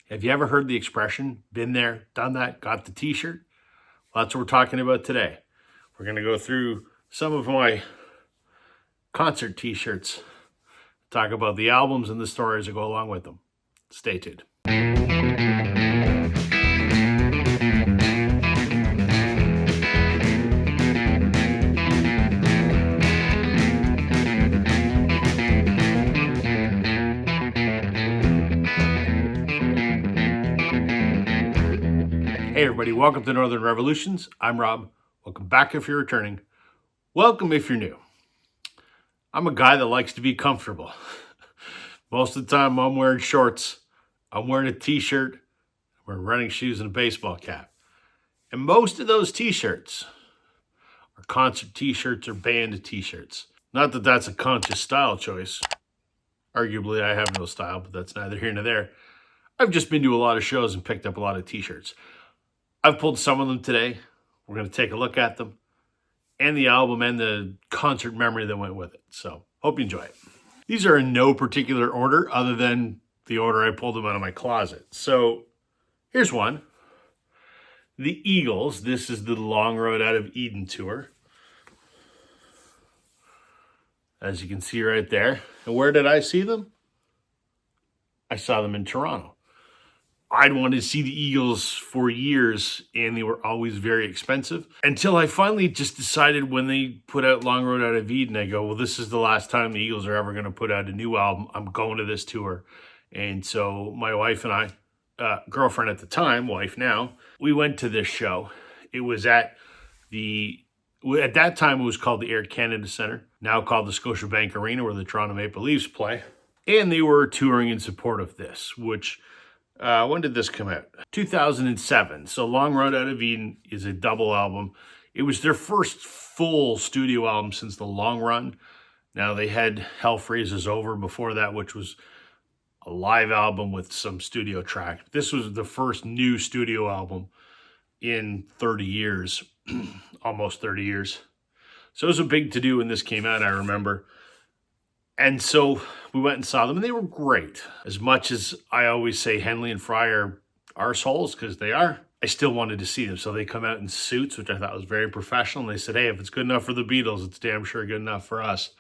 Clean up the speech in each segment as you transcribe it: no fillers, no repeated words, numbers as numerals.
Have you ever heard the expression, been there, done that, got the t-shirt? Well, that's what we're talking about today. We're going to go through some of my concert t-shirts, talk about the albums and the stories that go along with them. Stay tuned. Hey everybody, welcome to Northern Revolutions. I'm Rob. Welcome back if you're returning. Welcome if you're new. I'm a guy that likes to be comfortable. Most of the time I'm wearing shorts, I'm wearing a t-shirt, I'm wearing running shoes and a baseball cap. And most of those t-shirts are concert t-shirts or band t-shirts. Not that that's a conscious style choice. Arguably I have no style, but that's neither here nor there. I've just been to a lot of shows and picked up a lot of t-shirts. I've pulled some of them today. We're going to take a look at them and the album and the concert memory that went with it. So hope you enjoy it. These are in no particular order other than the order I pulled them out of my closet. So here's one. The Eagles. This is the Long Road Out of Eden tour. As you can see right there. And where did I see them? I saw them in Toronto. I'd wanted to see the Eagles for years, and they were always very expensive. Until I finally just decided when they put out Long Road Out of Eden, I go, well, this is the last time the Eagles are ever going to put out a new album. I'm going to this tour. And so my wife and I, girlfriend at the time, wife now, we went to this show. It was at that time it was called the Air Canada Centre, now called the Scotiabank Arena, where the Toronto Maple Leafs play. And they were touring in support of this, which... when did this come out? 2007. So Long Road Out of Eden is a double album. It was their first full studio album since The Long Run. Now they had Hell Freezes Over before that, which was a live album with some studio tracks. This was the first new studio album in 30 years, almost 30 years. So it was a big to-do when this came out, I remember. And so we went and saw them, and they were great. As much as I always say Henley and Fry are arseholes, because they are, I still wanted to see them. So they come out in suits, which I thought was very professional. And they said, hey, if it's good enough for the Beatles, it's damn sure good enough for us.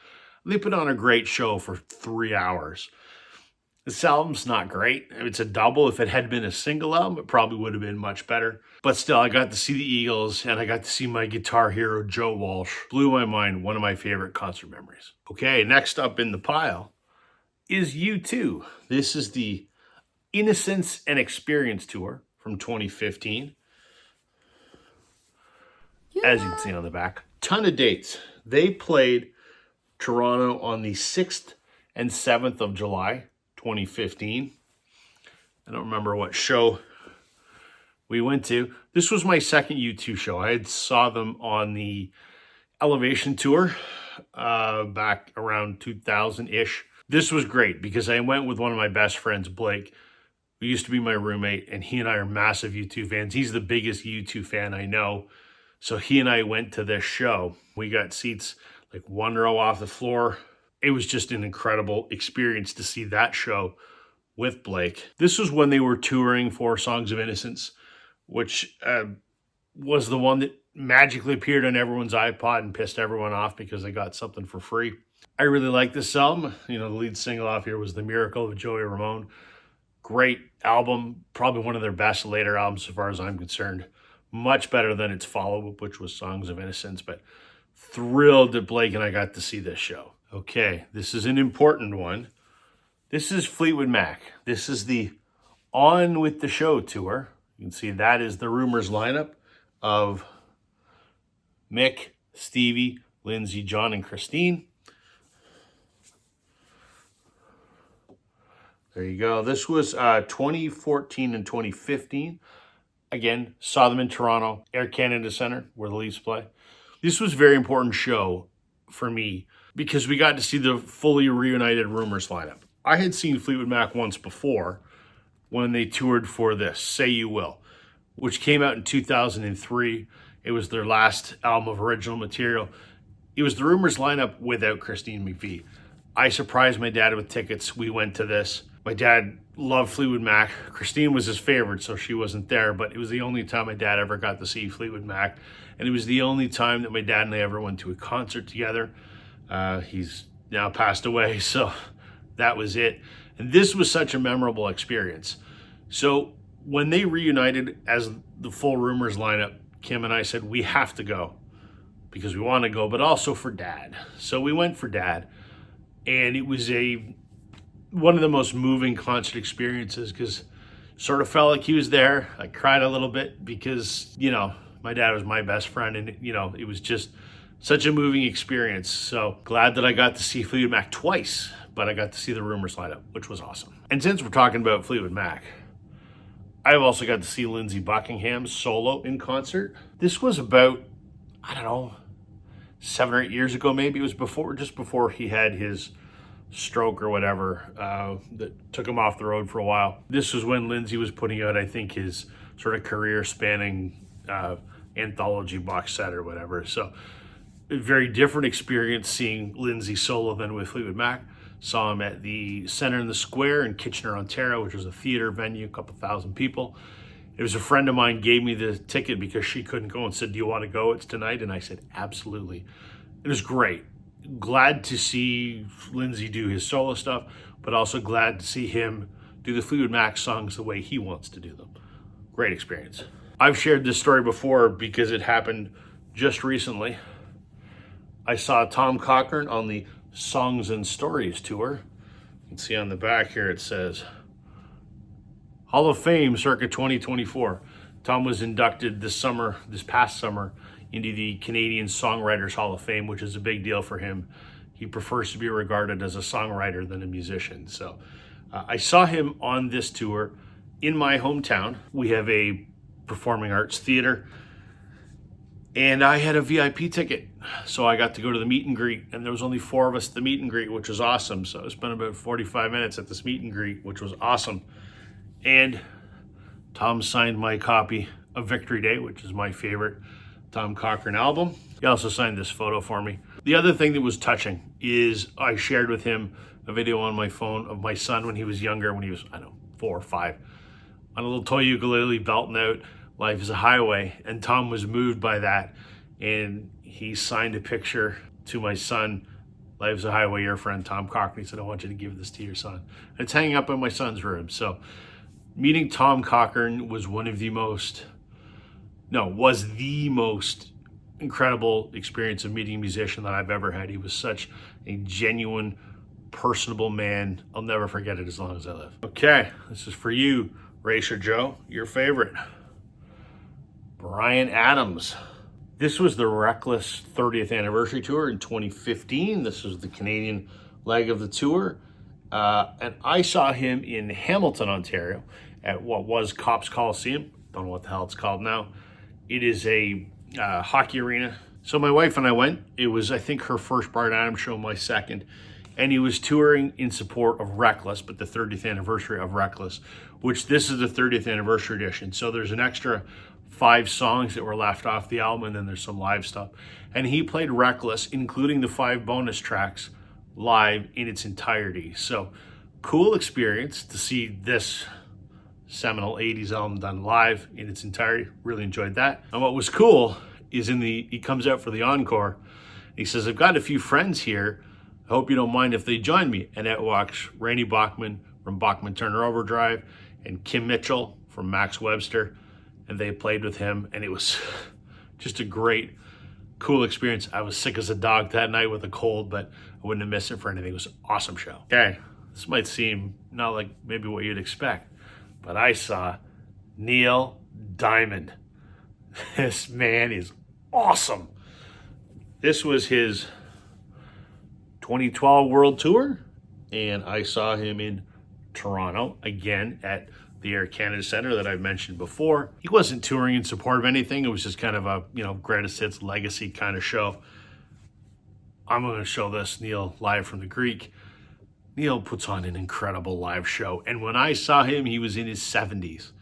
And they put on a great show for 3 hours. This album's not great. It's a double. If it had been a single album, it probably would have been much better. But still, I got to see the Eagles, and I got to see my guitar hero, Joe Walsh. Blew my mind. One of my favorite concert memories. Okay, next up in the pile is U2. This is the Innocence and Experience Tour from 2015. Yeah. As you can see on the back. Ton of dates. They played Toronto on the 6th and 7th of July, 2015. I don't remember what show we went to. This was my second U2 show. I had saw them on the Elevation tour back around 2000-ish. This was great because I went with one of my best friends, Blake, who used to be my roommate, and he and I are massive U2 fans. He's the biggest U2 fan I know. So he and I went to this show. We got seats like one row off the floor. It was just an incredible experience to see that show with Blake. This was when they were touring for Songs of Innocence, which was the one that magically appeared on everyone's iPod and pissed everyone off because they got something for free. I really like this album. You know, the lead single off here was The Miracle of Joey Ramone. Great album. Probably one of their best later albums as far as I'm concerned. Much better than its follow-up, which was Songs of Innocence. But thrilled that Blake and I got to see this show. Okay, this is an important one. This is Fleetwood Mac. This is the On With The Show tour. You can see that is the Rumors lineup of Mick, Stevie, Lindsey, John, and Christine. There you go. This was 2014 and 2015. Again, saw them in Toronto, Air Canada Centre, where the Leafs play. This was a very important show for me because we got to see the fully reunited Rumors lineup. I had seen Fleetwood Mac once before when they toured for this, Say You Will, which came out in 2003. It was their last album of original material. It was the Rumors lineup without Christine McVie. I surprised my dad with tickets. We went to this. My dad loved Fleetwood Mac. Christine was his favorite, so she wasn't there, but it was the only time my dad ever got to see Fleetwood Mac. And it was the only time that my dad and I ever went to a concert together. He's now passed away, so that was it. And this was such a memorable experience. So when they reunited as the full Rumors lineup, Kim and I said, we have to go because we want to go, but also for Dad. So we went for Dad, and it was one of the most moving concert experiences because sort of felt like he was there. I cried a little bit because, my dad was my best friend, and, it was just such a moving experience. So glad that I got to see Fleetwood Mac twice, but I got to see the Rumors lineup, which was awesome. And since we're talking about Fleetwood Mac, I've also got to see Lindsey Buckingham solo in concert. This was about, 7 or 8 years ago, maybe. It was just before he had his stroke or whatever that took him off the road for a while. This was when Lindsey was putting out, I think, his sort of career-spanning anthology box set or whatever. So a very different experience seeing Lindsey solo than with Fleetwood Mac. Saw him at the Centre in the Square in Kitchener, Ontario, which was a theater venue, a couple thousand people. It was a friend of mine gave me the ticket because she couldn't go and said, do you want to go? It's tonight. And I said, absolutely. It was great. Glad to see Lindsey do his solo stuff, but also glad to see him do the Fleetwood Mac songs the way he wants to do them. Great experience. I've shared this story before because it happened just recently. I saw Tom Cochrane on the Songs and Stories tour. You can see on the back here it says Hall of Fame circa 2024. Tom was inducted this past summer, into the Canadian Songwriters Hall of Fame, which is a big deal for him. He prefers to be regarded as a songwriter than a musician. So I saw him on this tour in my hometown. We have a performing arts theater, and I had a VIP ticket. So I got to go to the meet and greet, and there was only 4 of us at the meet and greet, which was awesome. So I spent about 45 minutes at this meet and greet, which was awesome. And Tom signed my copy of Victory Day, which is my favorite Tom Cochrane album. He also signed this photo for me. The other thing that was touching is I shared with him a video on my phone of my son when he was younger, when he was, 4 or 5, on a little toy ukulele belting out Life is a Highway. And Tom was moved by that. And he signed a picture to my son, Life is a Highway, your friend Tom Cochrane. He said, I want you to give this to your son. And it's hanging up in my son's room. So meeting Tom Cochrane was the most incredible experience of meeting a musician that I've ever had. He was such a genuine, personable man. I'll never forget it as long as I live. Okay, this is for you, Racer Joe, your favorite. Bryan Adams. This was the Reckless 30th anniversary tour in 2015. This was the Canadian leg of the tour. And I saw him in Hamilton, Ontario at what was Copps Coliseum. Don't know what the hell it's called now. It is a hockey arena. So my wife and I went. It was, I think, her first Bryan Adams show, my second. And he was touring in support of Reckless, but the 30th anniversary of Reckless, which this is the 30th anniversary edition. So there's an extra 5 songs that were left off the album, and then there's some live stuff. And he played Reckless, including the 5 bonus tracks, live in its entirety. So cool experience to see this seminal 80s album done live in its entirety. Really enjoyed that. And what was cool is he comes out for the encore. He says, I've got a few friends here. I hope you don't mind if they join me. And out walks Randy Bachman from Bachman Turner Overdrive and Kim Mitchell from Max Webster. And they played with him. And it was just a great, cool experience. I was sick as a dog that night with a cold, but I wouldn't have missed it for anything. It was an awesome show. Okay, this might seem not like maybe what you'd expect, but I saw Neil Diamond. This man is awesome. This was his 2012 World Tour, and I saw him in Toronto again at the Air Canada Centre that I've mentioned before. He wasn't touring in support of anything. It was just kind of a, greatest hits legacy kind of show. I'm going to show this Neil live from the Greek. Neil puts on an incredible live show. And when I saw him, he was in his 70s.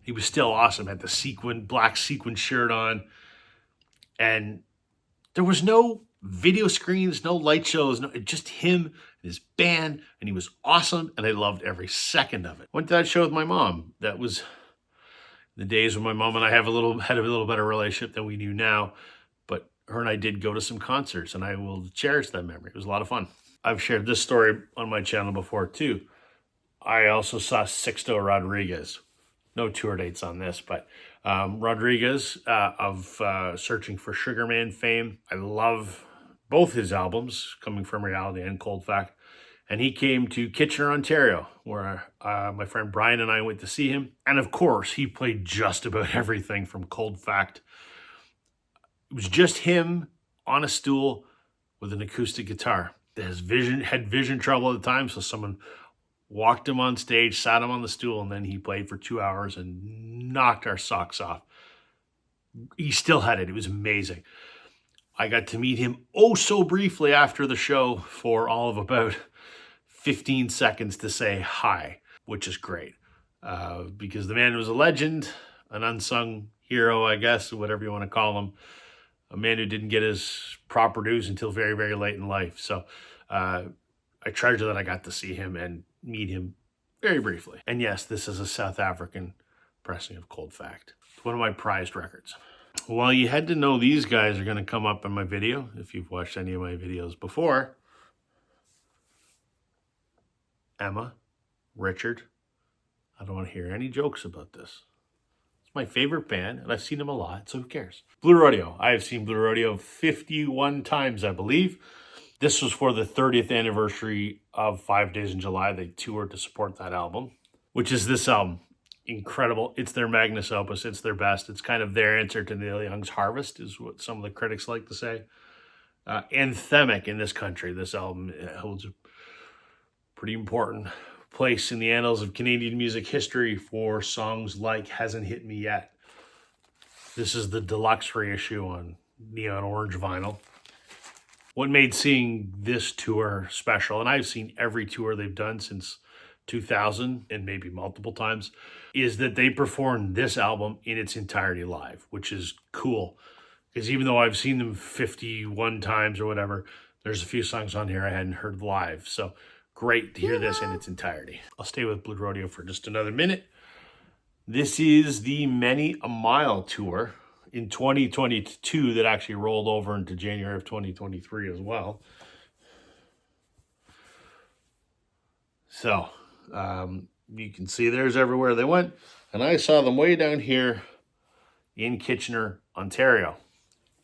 He was still awesome. Had the black sequin shirt on. And there was no video screens, no light shows, just him his band, and he was awesome, and I loved every second of it. Went to that show with my mom. That was the days when my mom and I had a little better relationship than we do now. But her and I did go to some concerts, and I will cherish that memory. It was a lot of fun. I've shared this story on my channel before too. I also saw Sixto Rodriguez. No tour dates on this, but Rodriguez of Searching for Sugar Man fame. I love both his albums, Coming From Reality and Cold Fact. And he came to Kitchener, Ontario, where my friend Brian and I went to see him. And of course, he played just about everything from Cold Fact. It was just him on a stool with an acoustic guitar. Had vision trouble at the time, so someone walked him on stage, sat him on the stool, and then he played for 2 hours and knocked our socks off. He still had it. It was amazing. I got to meet him oh so briefly after the show for all of about 15 seconds to say hi, which is great because the man was a legend, an unsung hero, I guess, whatever you want to call him, a man who didn't get his proper dues until very, very late in life. So I treasure that I got to see him and meet him very briefly. And yes, this is a South African pressing of Cold Fact. It's one of my prized records. Well, you had to know these guys are going to come up in my video if you've watched any of my videos before. Emma, Richard. I don't want to hear any jokes about this. It's my favorite band, and I've seen them a lot, so who cares? Blue Rodeo. I have seen Blue Rodeo 51 times, I believe. This was for the 30th anniversary of 5 Days in July. They toured to support that album, which is this album. Incredible. It's their magnus opus. It's their best. It's kind of their answer to Neil Young's Harvest, is what some of the critics like to say. Anthemic in this country. This album holds a pretty important place in the annals of Canadian music history for songs like Hasn't Hit Me Yet. This is the deluxe reissue on neon orange vinyl. What made seeing this tour special, and I've seen every tour they've done since 2000 and maybe multiple times, is that they performed this album in its entirety live, which is cool. Because even though I've seen them 51 times or whatever, there's a few songs on here I hadn't heard live. So great to hear this in its entirety. I'll stay with Blue Rodeo for just another minute. This is the Many a Mile tour in 2022 that actually rolled over into January of 2023 as well. So you can see there's everywhere they went. And I saw them way down here in Kitchener, Ontario.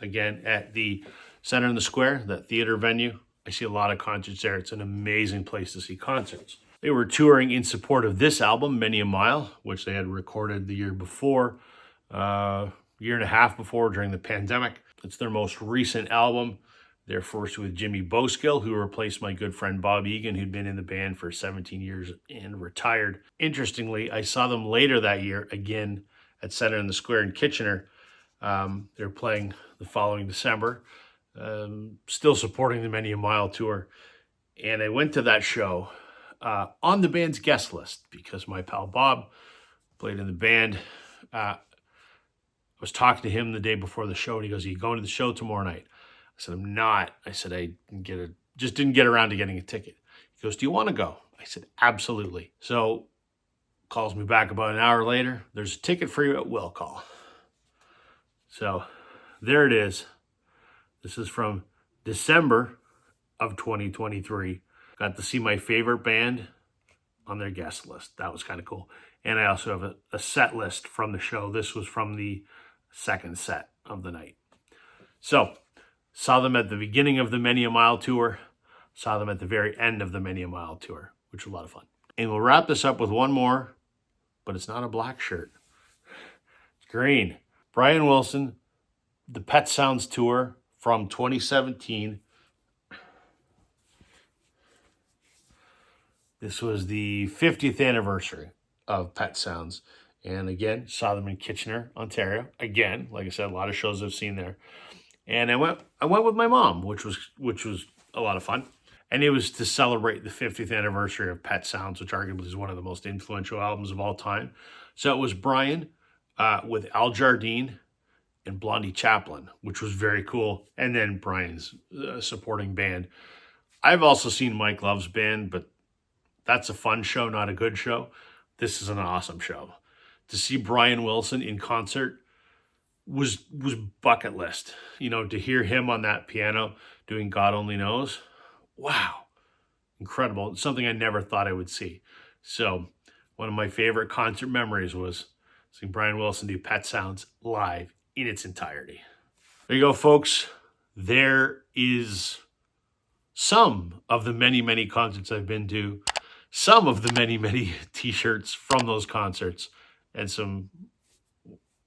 Again, at the Center in the Square, that theater venue. I see a lot of concerts there. It's an amazing place to see concerts. They were touring in support of this album, Many a Mile, which they had recorded the year before, year and a half before during the pandemic. It's their most recent album. They're first with Jimmy Boskill, who replaced my good friend Bob Egan, who'd been in the band for 17 years and retired. Interestingly, I saw them later that year, again, at Center in the Square in Kitchener. They're playing the following December, still supporting the Many a Mile tour. And I went to that show on the band's guest list because my pal Bob played in the band. I was talking to him the day before the show, and he goes, "Are you going to the show tomorrow night?" I said, "I'm not." I said, "I just didn't get around to getting a ticket." He goes, "Do you want to go?" I said, "Absolutely." So calls me back about an hour later. "There's a ticket for you at will call." So there it is. This is from December of 2023. Got to see my favorite band on their guest list. That was kind of cool. And I also have a set list from the show. This was from the second set of the night. So saw them at the beginning of the Many a Mile tour. Saw them at the very end of the Many a Mile tour, which was a lot of fun. And we'll wrap this up with one more, but it's not a black shirt. It's green. Brian Wilson, the Pet Sounds tour from 2017. This was the 50th anniversary of Pet Sounds. And again, saw them in Kitchener, Ontario. Again, like I said, a lot of shows I've seen there. And I went with my mom, which was a lot of fun. And it was to celebrate the 50th anniversary of Pet Sounds, which arguably is one of the most influential albums of all time. So it was Brian with Al Jardine and Blondie Chaplin, which was very cool. And then Brian's supporting band. I've also seen Mike Love's band, but that's a fun show, not a good show. This is an awesome show. To see Brian Wilson in concert was bucket list. You know, to hear him on that piano doing God Only Knows, wow, incredible. It's something I never thought I would see. So one of my favorite concert memories was seeing Brian Wilson do Pet Sounds live in its entirety. There you go, folks. There is some of the many, many concerts I've been to, some of the many, many t-shirts from those concerts, and some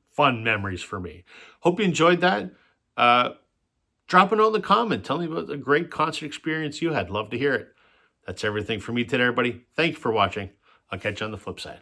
fun memories for me. Hope you enjoyed that. Drop a note in the comment. Tell me about the great concert experience you had. Love to hear it. That's everything for me today, everybody. Thank you for watching. I'll catch you on the flip side.